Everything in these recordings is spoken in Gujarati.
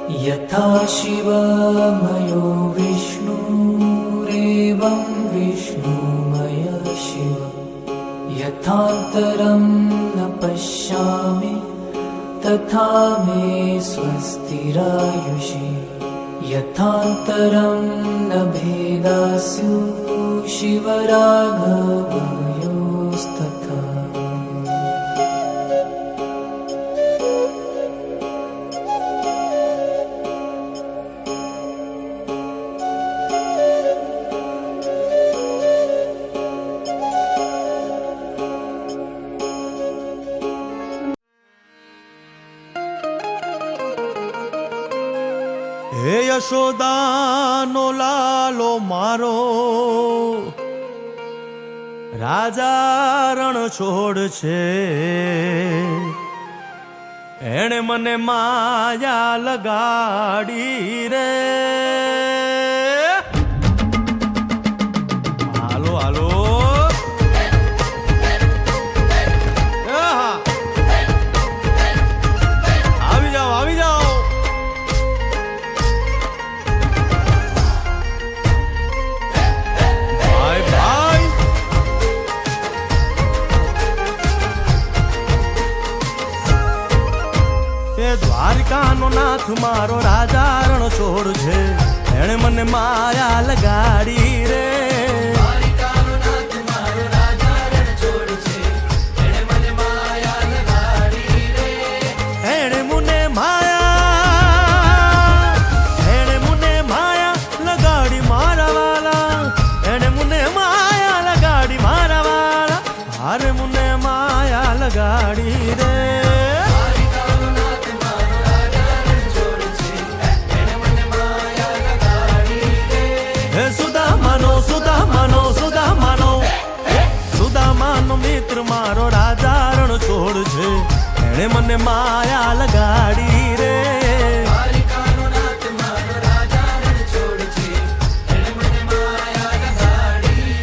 यथा शिवमयो विष्णुरेवं विष्णुमय शिव यथान्तरं न पश्यामि तथा मे स्वस्तिरायुषि यथान्तरं न भेदास्यु शिवराघवयोस्तथा। હે યશોદાનો લાલો મારો રાજા રણ છોડ છે એણે મને માયા લગાડી રે હાલો હાલો આવી જાઓ આવી જાઓ દ્વારિકાનો નાથ મારો રાજા રણ છોડ છે એણે મને માયા લગાડી રે દ્વારિકાનો નાથ મારો રાજા રણ છોડ છે એણે મને માયા લગાડી રે એણે મને માયા લગાડી મારા વાલા એણે મને માયા લગાડી મારા વાલા હારે મને માયા લગાડી રે સુદામાનો મિત્ર મારો રાજા રણ છોડ છે એણે મને માયા લગાડી રે દ્વારિકાનો નાથ મારો રાજા રણ છોડ છે એણે મને માયા લગાડી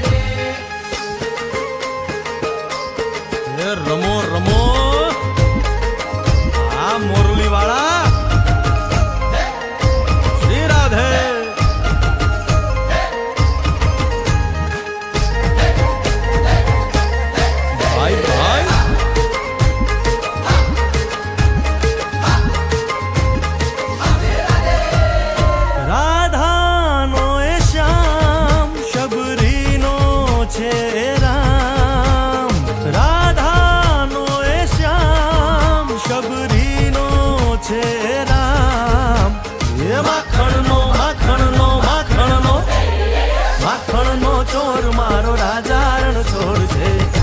રે રમો રમો આ મોરલી વાળા શ્રી રાધે માખણનો ચોર મારો રાજા રણ છોડ છે